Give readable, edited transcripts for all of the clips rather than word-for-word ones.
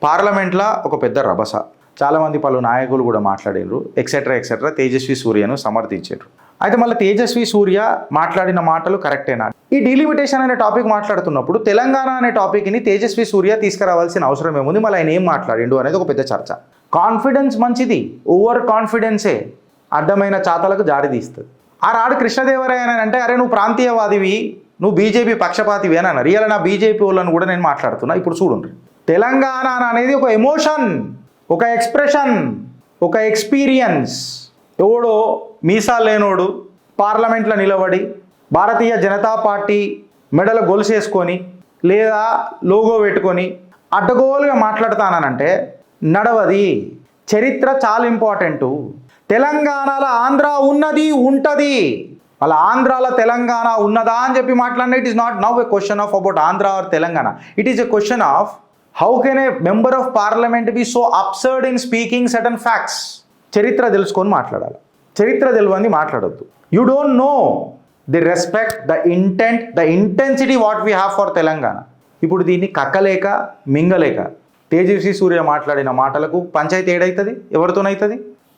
పార్లమెంట్లో ఒక పెద్ద రభస. చాలామంది పలు నాయకులు కూడా మాట్లాడినారు, ఎక్సెట్రా తేజస్వి సూర్యను సమర్థించారు. అయితే మళ్ళీ తేజస్వి సూర్య మాట్లాడిన మాటలు కరెక్టేనా? ఈ డీలిమిటేషన్ అనే టాపిక్ మాట్లాడుతున్నప్పుడు తెలంగాణ అనే టాపిక్ని తేజస్వి సూర్య తీసుకురావాల్సిన అవసరం ఏముంది, మళ్ళీ ఆయన ఏం మాట్లాడిండు అనేది ఒక పెద్ద చర్చ. కాన్ఫిడెన్స్ మంచిది, ఓవర్ కాన్ఫిడెన్సే అడ్డమైన చాతలకు జారితీస్తుంది. ఆడు కృష్ణదేవరాయ అంటే అరే నువ్వు ప్రాంతీయవాదివి, నువ్వు బీజేపీ పక్షపాతివి అని అన్నారు. రియల్ నా బీజేపీ వాళ్ళని కూడా నేను మాట్లాడుతున్నా. ఇప్పుడు చూడండి, తెలంగాణ అనేది ఒక ఎమోషన్, ఒక ఎక్స్ప్రెషన్, ఒక ఎక్స్పీరియన్స్. ఎవడో మీసాలు లేనోడు పార్లమెంట్లో నిలబడి భారతీయ జనతా పార్టీ మెడల గొలుసేసుకొని లేదా లోగో పెట్టుకొని అడ్డగోలుగా మాట్లాడతానంటే నడవది. చరిత్ర చాలా ఇంపార్టెంటు. తెలంగాణలో ఆంధ్ర ఉన్నది, ఉంటుంది. వాళ్ళ ఆంధ్రాలో తెలంగాణ ఉన్నదా అని చెప్పి మాట్లాడినా it is not now a question of about Andhra or Telangana. It is a question of how can a member of parliament be so absurd in speaking certain facts. చరిత్ర తెలుసుకొని మాట్లాడాలి, చరిత్ర తెలియని మాట్లాడొద్దు. You don't know the respect, the intent, the intensity what we have for Telangana. ఇప్పుడు దీన్ని కక్కలేక మింగలేక తేజస్వి సూర్య మాట్లాడిన మాటలకు పంచాయతీ ఏడవుతుంది, ఎవరితోనవుతుంది?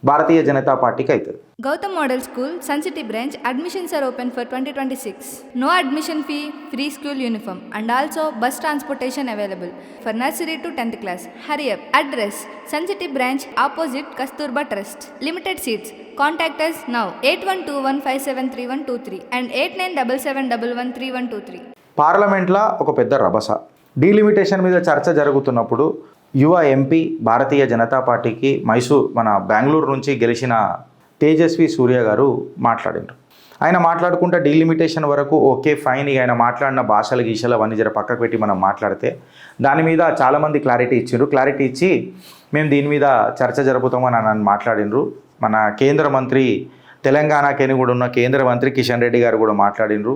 భారతీయ జనతా పార్టీకి అవుతుంది. Gautam Model School, Sun City branch, admissions are open for 2026. No admission fee, free school uniform and also bus transportation available for nursery to 10th class. Hurry up. Address, Sun City branch opposite Kasturba Trust. Limited seats. Contact us now 8121573123 and 8977113123. పార్లమెంట్లో ఒక పెద్ద రభస. Delimitation మీద చర్చ జరుగుతున్నప్పుడు యువ MP Bharatiya Janata పార్టీకి మన బెంగళూరు నుంచి గెలిచిన తేజస్వి సూర్య గారు మాట్లాడినారు. ఆయన మాట్లాడుకుంటే డీలిమిటేషన్ వరకు ఓకే ఫైన్, ఆయన మాట్లాడిన భాషలు గీషలు అవన్నీ జర పక్కకు పెట్టి మనం మాట్లాడితే దాని మీద చాలామంది క్లారిటీ ఇచ్చిండ్రు. క్లారిటీ ఇచ్చి మేము దీని మీద చర్చ జరుపుతామని నన్ను మాట్లాడినరు. మన కేంద్ర మంత్రి, తెలంగాణకి కూడా ఉన్న కేంద్ర మంత్రి కిషన్ రెడ్డి గారు కూడా మాట్లాడినరు.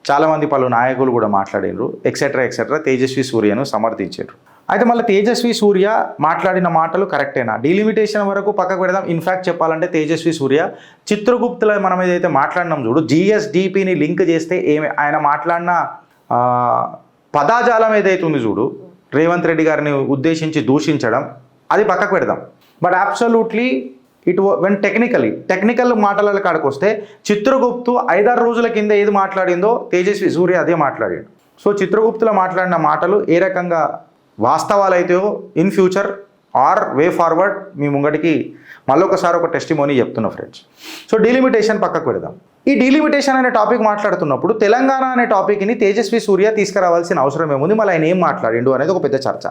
చాలామంది పలు నాయకులు కూడా మాట్లాడినరు, ఎక్సెట్రా తేజస్వి సూర్యను సమర్థించారు. అయితే మళ్ళీ తేజస్వి సూర్య మాట్లాడిన మాటలు కరెక్టేనా? డీలిమిటేషన్ వరకు పక్కకు పెడదాం. ఇన్ఫ్యాక్ట్ చెప్పాలంటే తేజస్వి సూర్య చిత్రగుప్తుల మనం ఏదైతే మాట్లాడినాం చూడు, జిఎస్డిపిని లింక్ చేస్తే ఆయన మాట్లాడిన పదాజాలం ఏదైతే ఉంది చూడు, రేవంత్ రెడ్డి గారిని ఉద్దేశించి దూషించడం, అది పక్కకు పెడదాం. బట్ అబ్సల్యూట్లీ వెన్ టెక్నికల్ మాటల కాడికి వస్తే చిత్రగుప్తు 5-6 రోజుల కింద ఏది మాట్లాడిందో తేజస్వి సూర్య అదే మాట్లాడాడు. సో చిత్రగుప్తుల మాట్లాడిన మాటలు ఏ రకంగా వాస్తవాలు అయితే in future our way forward మీ ముంగడికి మళ్ళొకసారి ఒక టెస్టిమోనీ చెప్తున్నా ఫ్రెండ్స్. సో డీలిమిటేషన్ పక్కకు పెడదాం. ఈ డీలిమిటేషన్ అనే టాపిక్ మాట్లాడుతున్నప్పుడు తెలంగాణ అనే టాపిక్ని తేజస్వి సూర్య తీసుకురావాల్సిన అవసరం ఏముంది, మళ్ళీ ఆయన ఏం మాట్లాడిండు అనేది ఒక పెద్ద చర్చ.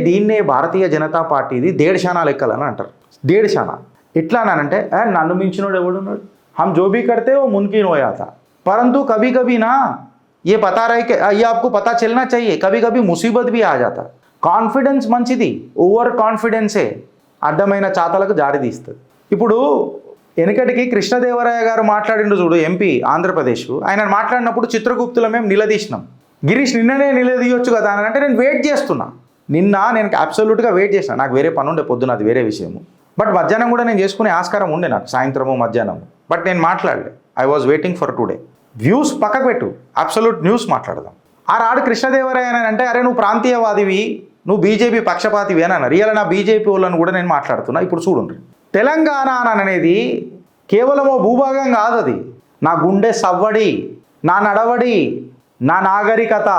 దీన్నే భారతీయ జనతా పార్టీది దేడ్షానా లెక్కలని అంటారు. దేడ్షానా ఎట్లా అనంటే నన్ను మించినోడు ఎవడున్నాడు, హమ్ జో భీ కర్తే ఓ మున్కిన్ హో జాతా परंतु कभी कभी ना ये पता रहे कि ये आपको पता चलना चाहिए, कभी कभी मुसीबत भी आ जाता. కాన్ఫిడెన్స్ మంచిది, ఓవర్ కాన్ఫిడెన్సే అడ్డమైన చాతలకు జారితీస్తుంది. ఇప్పుడు వెనకటికి కృష్ణదేవరాయ గారు మాట్లాడిండు చూడు, ఎంపీ ఆంధ్రప్రదేశ్, ఆయన మాట్లాడినప్పుడు చిత్రగుప్తుల మేము నిలదీసినాం. గిరీష్ నిన్ననే నిలదీయొచ్చు కదా అని అంటే నేను వెయిట్ చేస్తున్నా. నేను అబ్సల్యూట్గా వెయిట్ చేసిన, నాకు వేరే పని ఉండే పొద్దున, అది వేరే విషయము. బట్ మధ్యాహ్నం కూడా నేను చేసుకునే ఆస్కారం ఉండే నాకు, సాయంత్రము మధ్యాహ్నము. బట్ నేను మాట్లాడలే, I was waiting for today. Views పక్కకు పెట్టు, అబ్సల్యూట్ న్యూస్ మాట్లాడదాం. ఆడు కృష్ణదేవరాయ అంటే అరే నువ్వు ప్రాంతీయవాదివి, నువ్వు బీజేపీ పక్షపాతివి అని అన్నారు. రియల్ నా బీజేపీ వాళ్ళని కూడా నేను మాట్లాడుతున్నా. ఇప్పుడు చూడండి, తెలంగాణ అనేది కేవలమో భూభాగం కాదు, అది నా గుండె సవ్వడి, నా నడవడి, నా నాగరికత,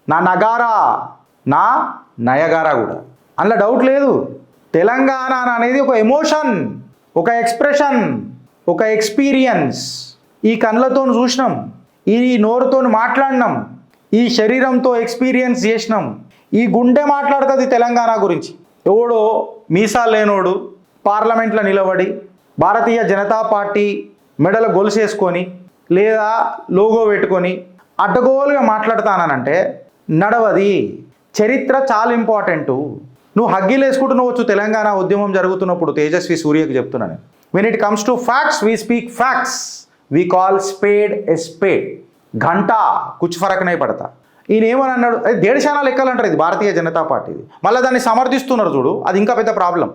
నా నగారా, నా నయగారా కూడా. అందులో డౌట్ లేదు. తెలంగాణ అనేది ఒక ఎమోషన్, ఒక ఎక్స్ప్రెషన్, ఒక ఎక్స్పీరియన్స్. ఈ కళ్ళతో చూసినాం, ఈ నోరుతో మాట్లాడినాం, ఈ శరీరంతో ఎక్స్పీరియన్స్ చేసినాం. ఈ గుండె మాట్లాడుతుంది తెలంగాణ గురించి. ఎవడో మీసాలు లేనోడు పార్లమెంట్లో నిలబడి భారతీయ జనతా పార్టీ మెడల గొలుసేసుకొని లేదా లోగో పెట్టుకొని అడ్డగోలుగా మాట్లాడతానంటే నడవది. చరిత్ర చాలా ఇంపార్టెంటు. నువ్వు హగ్గీలు వేసుకుంటున్నావచ్చు తెలంగాణ ఉద్యమం జరుగుతున్నప్పుడు. తేజస్వి సూర్యకి చెప్తున్నాను, when it comes to facts we speak facts, we call spade a spade. ఘంటా కుచ్ ఫరక్ నై పడతా. ఈయన ఏమని అన్నాడు, అది దేశశానా లెక్కలు అంటారు, ఇది భారతీయ జనతా పార్టీది. మళ్ళీ దాన్ని సమర్థిస్తున్నారు చూడు, అది ఇంకా పెద్ద ప్రాబ్లం.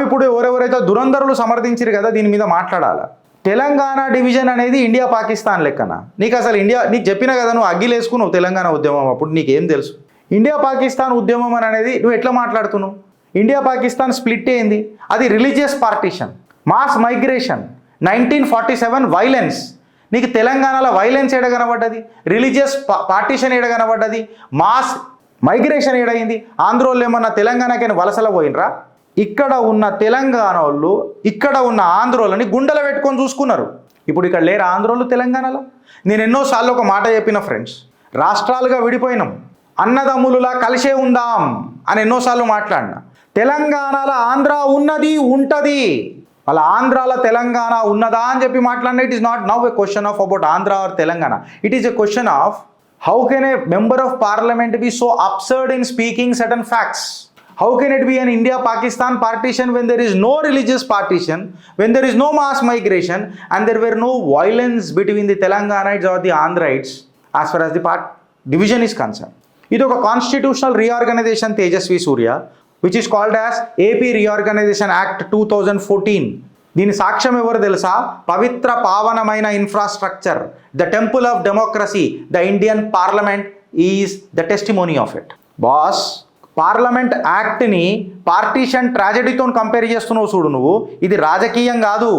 ఇప్పుడు ఎవరెవరైతే దురంధరులు సమర్థించారు కదా, దీని మీద మాట్లాడాలి. తెలంగాణ డివిజన్ అనేది ఇండియా పాకిస్తాన్ లెక్కన. నీకు అసలు నీకు చెప్పినా కదా, నువ్వు అగ్గిలేసుకున్నావు తెలంగాణ ఉద్యమం అప్పుడు, నీకేం తెలుసు? ఇండియా పాకిస్తాన్ ఉద్యమం అనేది నువ్వు ఎట్లా మాట్లాడుతున్నావు? ఇండియా పాకిస్తాన్ స్ప్లిట్ అయింది, అది religious partition, mass migration, 1947 violence. నీకు తెలంగాణలో వైలెన్స్ ఏడ కనబడ్డది? రిలీజియస్ పార్టీషన్ ఏడ కనబడ్డది? Mass migration ఏడైంది? ఆంధ్రోళ్ళు ఏమన్నా తెలంగాణకైనా వలసల పోయినరా? ఇక్కడ ఉన్న తెలంగాణ వాళ్ళు ఇక్కడ ఉన్న ఆంధ్రోళ్ళని గుండెలు పెట్టుకొని చూసుకున్నారు. ఇప్పుడు ఇక్కడ లేరు ఆంధ్రోళ్ళు తెలంగాణలో. నేను ఎన్నోసార్లు ఒక మాట చెప్పిన ఫ్రెండ్స్, రాష్ట్రాలుగా విడిపోయినాం, అన్నదమ్ములులా కలిసే ఉందాం అని ఎన్నోసార్లు మాట్లాడినా. తెలంగాణలో ఆంధ్ర ఉన్నది ఉంటుంది, వాళ్ళ ఆంధ్రాలో తెలంగాణ ఉన్నదా అని చెప్పి మాట్లాడినా. It is not now a question of about Andhra or Telangana. It is a question of how can a member of parliament be so absurd in speaking certain facts. How can it be an India-Pakistan partition when there is no religious partition, when there is no mass migration, and there were no violence between the Telanganites or the Andhrites as far as the division is concerned? ఇది ఒక constitutional reorganisation Tejasvi Surya, which is called as AP reorganisation act 2014. దీని సాక్ష్యం ఎవరు తెలుసా? పవిత్ర పావనమైన infrastructure, the temple of democracy, the Indian parliament is the testimony of it. Boss, parliament యాక్ట్ని partition ట్రాజెడీతో కంపేర్ చేస్తున్నావు చూడు నువ్వు. ఇది రాజకీయం కాదు,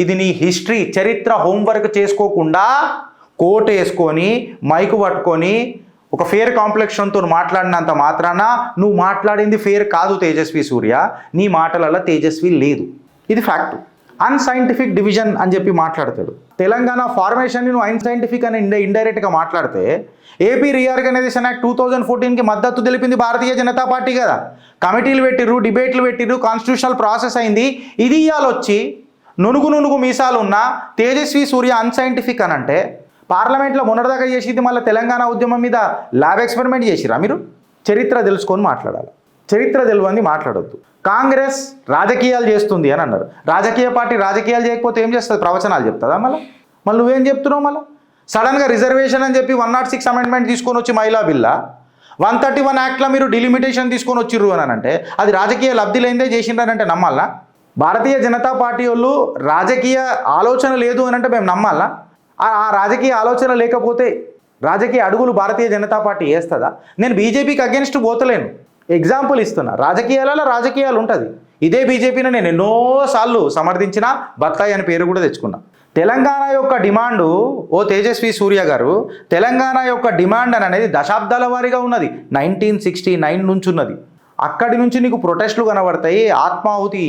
ఇది నీ హిస్టరీ చరిత్ర హోంవర్క్ చేసుకోకుండా కోట్ వేసుకొని మైకు పట్టుకొని ఒక ఫేర్ కాంప్లెక్షన్తో మాట్లాడినంత మాత్రాన నువ్వు మాట్లాడింది ఫేర్ కాదు తేజస్వి సూర్య. నీ మాటలలో తేజస్వి లేదు, ఇది ఫ్యాక్ట్. అన్సైంటిఫిక్ డివిజన్ అని చెప్పి మాట్లాడతాడు. తెలంగాణ ఫార్మేషన్ని నువ్వు అన్సైంటిఫిక్ అని ఇండైరెక్ట్గా మాట్లాడితే, ఏపీ రీఆర్గనైజేషన్ యాక్ట్ 2014కి మద్దతు తెలిపింది భారతీయ జనతా పార్టీ కదా. కమిటీలు పెట్టిర్రు, డిబేట్లు పెట్టిర్రు, కాన్స్టిట్యూషనల్ ప్రాసెస్ అయింది. ఇది ఇవాళ వచ్చి నునుగు మీసాలు ఉన్న తేజస్వి సూర్య అన్సైంటిఫిక్ అని అంటే, పార్లమెంట్లో మొన్నటిదాకా చేసింది మళ్ళీ తెలంగాణ ఉద్యమం మీద ల్యాబ్ ఎక్స్పెరిమెంట్ చేసిరా మీరు? చరిత్ర తెలుసుకొని మాట్లాడాలి, చరిత్ర తెలియంది మాట్లాడొద్దు. కాంగ్రెస్ రాజకీయాలు చేస్తుంది అని అన్నారు. రాజకీయ పార్టీ రాజకీయాలు చేయకపోతే ఏం చేస్తుంది? ప్రవచనాలు చెప్తుందా? మళ్ళీ నువ్వేం చెప్తున్నావు? మళ్ళీ సడన్గా రిజర్వేషన్ అని చెప్పి 106 అమెండ్మెంట్ తీసుకొని వచ్చి మహిళా బిల్లా, 131 యాక్ట్లో మీరు డిలిమిటేషన్ తీసుకొని వచ్చిర్రు అని అంటే అది రాజకీయ లబ్ధి లేనిదే చేసిండ్రనంటే నమ్మాలా? భారతీయ జనతా పార్టీ వాళ్ళు రాజకీయ ఆలోచన లేదు అని అంటే మేము నమ్మాలా? ఆ రాజకీయ ఆలోచన లేకపోతే రాజకీయ అడుగులు భారతీయ జనతా పార్టీ వేస్తుందా? నేను బీజేపీకి అగెన్స్ట్ పోతలేను, ఎగ్జాంపుల్ ఇస్తున్నా. రాజకీయాలలో రాజకీయాలు ఉంటుంది. ఇదే బీజేపీని నేను ఎన్నోసార్లు సమర్థించిన, బత్తాయి అని పేరు కూడా తెచ్చుకున్నా. తెలంగాణ యొక్క డిమాండు, ఓ తేజస్వి సూర్య గారు, తెలంగాణ యొక్క డిమాండ్ అనేది దశాబ్దాల వారీగా ఉన్నది. 1969 నుంచి ఉన్నది. అక్కడి నుంచి నీకు ప్రొటెస్టులు కనబడతాయి, ఆత్మాహుతి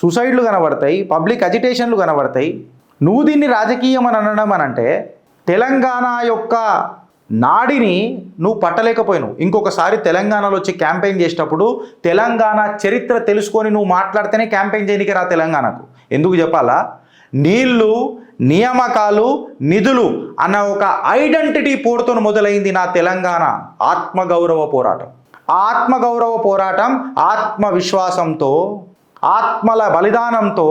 సూసైడ్లు కనబడతాయి, పబ్లిక్ అజిటేషన్లు కనబడతాయి. నువ్వు దీన్ని రాజకీయం అని అనడం అనంటే తెలంగాణ యొక్క నాడిని నువ్వు పట్టలేకపోయినావు. ఇంకొకసారి తెలంగాణలో వచ్చి క్యాంపెయిన్ చేసేటప్పుడు తెలంగాణ చరిత్ర తెలుసుకొని నువ్వు మాట్లాడితేనే క్యాంపెయిన్ చేయడానికి రా తెలంగాణకు. ఎందుకు చెప్పాలా? నీళ్లు, నియామకాలు, నిధులు అన్న ఒక ఐడెంటిటీ పోరుతో మొదలైంది నా తెలంగాణ ఆత్మగౌరవ పోరాటం. ఆ ఆత్మగౌరవ పోరాటం ఆత్మవిశ్వాసంతో, ఆత్మల బలిదానంతో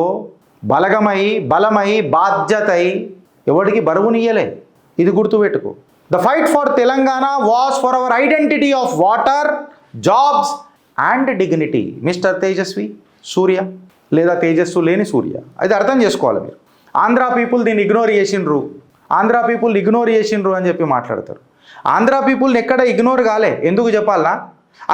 బలమై బాధ్యతై ఎవరికి బరువునియ్యలే. ఇది గుర్తుపెట్టుకో. The fight for Telangana was for our identity of water, jobs and dignity. Mister Tejasvi Surya లేదా తేజస్సు లేని సూర్య, అది అర్థం చేసుకోవాలి మీరు. ఆంధ్ర పీపుల్ దీన్ని ఇగ్నోర్ చేసిండ్రు, ఆంధ్ర పీపుల్ ఇగ్నోర్ చేసిండ్రు అని చెప్పి మాట్లాడతారు. ఆంధ్ర పీపుల్ని ఎక్కడ ఇగ్నోర్ కాలే. ఎందుకు చెప్పాలనా?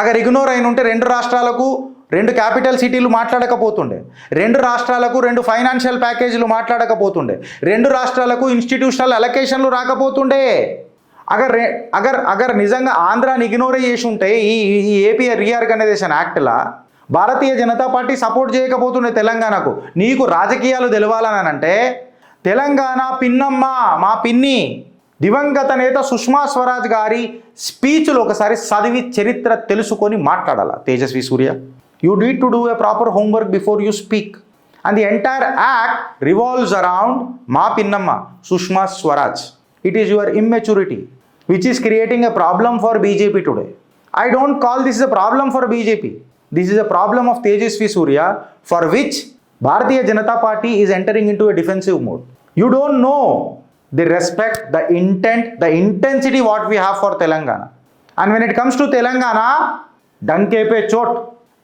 అక్కడ ఇగ్నోర్ అయిన ఉంటే 2 రాష్ట్రాలకు 2 క్యాపిటల్ సిటీలు మాట్లాడకపోతుండే, 2 రాష్ట్రాలకు 2 ఫైనాన్షియల్ ప్యాకేజీలు మాట్లాడకపోతుండే, 2 రాష్ట్రాలకు ఇన్స్టిట్యూషనల్ అలొకేషన్లు రాకపోతుండే. అగర్ నిజంగా ఆంధ్రాని ఇగ్నోర్ చేసి ఉంటే ఈ ఏపీ రీఆర్గనైజేషన్ యాక్ట్లా భారతీయ జనతా పార్టీ సపోర్ట్ చేయకపోతుండే తెలంగాణకు. నీకు రాజకీయాలు తెలవాలని అంటే తెలంగాణ పిన్నమ్మ, మా పిన్ని దివంగత నేత సుష్మా స్వరాజ్ గారి స్పీచ్లు ఒకసారి చదివి చరిత్ర తెలుసుకొని మాట్లాడాలా Tejasvi Surya. You need to do a proper homework before you speak. And the entire act revolves around మా పిన్నమ్మ Sushma Swaraj. It is your immaturity which is creating a problem for BJP today. I don't call this a problem for BJP. This is a problem of Tejasvi Surya, for which Bharatiya Janata Party is entering into a defensive mode. You don't know the respect, the intent, the intensity what we have for Telangana. And when it comes to Telangana, danke pe chot,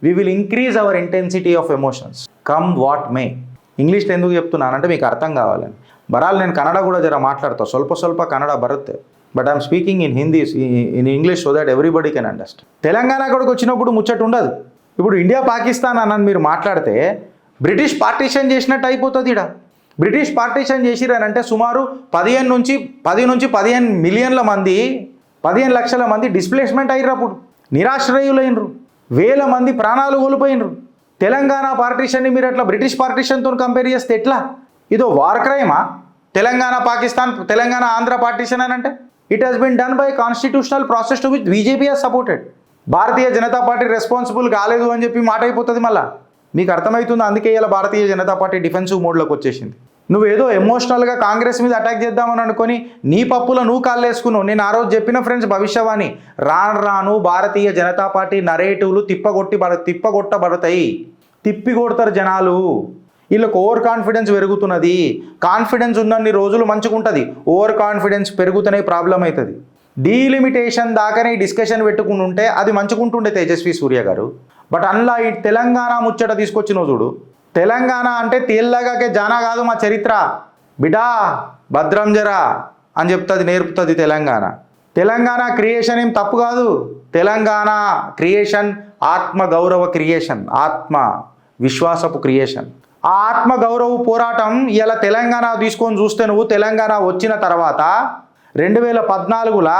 we will increase our intensity of emotions. Come what may. ఇంగ్లీష్లో ఎందుకు చెప్తున్నానంటే మీకు అర్థం కావాలని. బరాలు నేను కన్నడ కూడా జర మాట్లాడతా, ಸ್ವಲ್ಪ కన్నడ బರುತ್ತೆ. But I'm speaking in Hindi in English so that everybody can understand. Telangana అక్కడికి వచ్చినప్పుడు ముచ్చట ఉండదు. ఇప్పుడు ఇండియా పాకిస్తాన్ అన్నది మీరు మాట్లాడితే బ్రిటిష్ పార్టీషన్ చేసినట్టు అయిపోతుంది. ఇక్కడ బ్రిటిష్ పార్టీషన్ చేసిరనంటే సుమారు 10 నుంచి 15 మిలియన్ల మంది 15 లక్షల మంది డిస్ప్లేస్మెంట్ అయ్యారు. అప్పుడు నిరాశ్రయులైనరు, వేల మంది ప్రాణాలు కోల్పోయినరు. తెలంగాణ పార్టీషన్ని మీరు అట్లా బ్రిటిష్ పార్టీషన్తో కంపేర్ చేస్తే ఎట్లా? ఇదో వార్ క్రైమా? తెలంగాణ పాకిస్తాన్, తెలంగాణ ఆంధ్ర పార్టీషన్ అని అంటే it has been done by constitutional process to which BJP has supported. Bharatiya Janata Party responsible కాలేదు అని చెప్పి మాట అయిపోతుంది. మళ్ళీ మీకు అర్థమవుతుంది. అందుకే ఇలా భారతీయ జనతా పార్టీ డిఫెన్సివ్ మోడ్లోకి వచ్చేసింది. నువ్వేదో ఎమోషనల్గా కాంగ్రెస్ మీద అటాక్ చేద్దామని అనుకొని నీ పప్పులో నువ్వు కాళ్ళేసుకున్నావు. నేను ఆ రోజు చెప్పిన ఫ్రెండ్స్ భవిష్యవాణి, రాను భారతీయ జనతా పార్టీ నరేటివ్లు తిప్పగొట్టబడతాయి. తిప్పికొడతారు జనాలు. వీళ్ళకి ఓవర్ కాన్ఫిడెన్స్ పెరుగుతున్నది. కాన్ఫిడెన్స్ ఉన్నన్ని రోజులు మంచుకుంటుంది. ఓవర్ కాన్ఫిడెన్స్ పెరుగుతూనే ప్రాబ్లం అవుతుంది. డీలిమిటేషన్ దాకానే ఈ డిస్కషన్ పెట్టుకుని ఉంటే అది మంచుకుంటుండే తేజస్వి సూర్య గారు. బట్ అందులో ఈ తెలంగాణ ముచ్చట తీసుకొచ్చిన చూడు. తెలంగాణ అంటే తేల్లగాకే జానా కాదు మా చరిత్ర బిడా, భద్రం జరా అని చెప్తుంది, నేర్పుతుంది తెలంగాణ. తెలంగాణ క్రియేషన్ ఏం తప్పు కాదు. తెలంగాణ క్రియేషన్ ఆత్మ గౌరవ క్రియేషన్, ఆత్మ విశ్వాసపు క్రియేషన్. ఆ ఆత్మ గౌరవ పోరాటం ఇలా తెలంగాణ తీసుకొని చూస్తే నువ్వు తెలంగాణ వచ్చిన తర్వాత 2014లో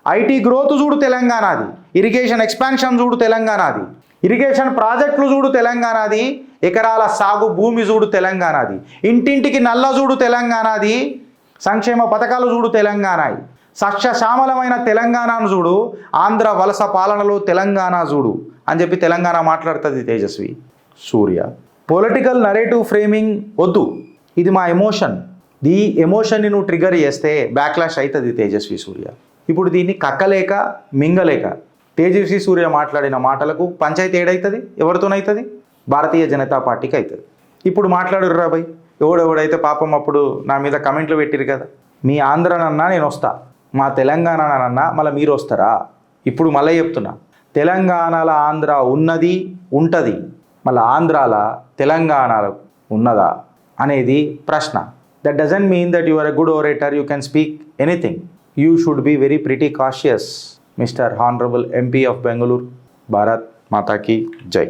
ఐటీ గ్రోత్ చూడు తెలంగాణది, ఇరిగేషన్ ఎక్స్పాన్షన్ చూడు తెలంగాణది, ఇరిగేషన్ ప్రాజెక్టులు చూడు తెలంగాణది, ఎకరాల సాగు భూమి చూడు తెలంగాణది, ఇంటింటికి నల్ల చూడు తెలంగాణది, సంక్షేమ పథకాలు చూడు తెలంగాణది, సస్యశ్యామలమైన తెలంగాణను చూడు, ఆంధ్ర వలస పాలనలో తెలంగాణ చూడు అని చెప్పి తెలంగాణ మాట్లాడుతుంది తేజస్వి సూర్య. పొలిటికల్ నరేటివ్ ఫ్రేమింగ్ వద్దు. ఇది మా ఎమోషన్. ఈ ఎమోషన్ని నువ్వు ట్రిగర్ చేస్తే బ్యాక్లాష్ అవుతుంది తేజస్వి సూర్య. ఇప్పుడు దీన్ని కక్కలేక మింగలేక తేజస్వి సూర్య మాట్లాడిన మాటలకు పంచాయతీ ఏడవుతుంది? ఎవరితోనవుతుంది? భారతీయ జనతా పార్టీకి అవుతుంది. ఇప్పుడు మాట్లాడురు రా భయ్, ఎవడెవడైతే పాపం అప్పుడు నా మీద కమెంట్లు పెట్టిరు కదా, మీ ఆంధ్రనన్నా నేను వస్తా, మా తెలంగాణనన్నా మళ్ళీ మీరు వస్తారా? ఇప్పుడు మళ్ళీ చెప్తున్నా, తెలంగాణలో ఆంధ్ర ఉన్నది ఉంటుంది, మళ్ళీ ఆంధ్రాల తెలంగాణలో ఉన్నదా అనేది ప్రశ్న. That doesn't mean that you are a good orator, you can speak anything. You should be very pretty cautious, Mr. Honorable MP of Bengaluru. Bharat Mata ki Jai.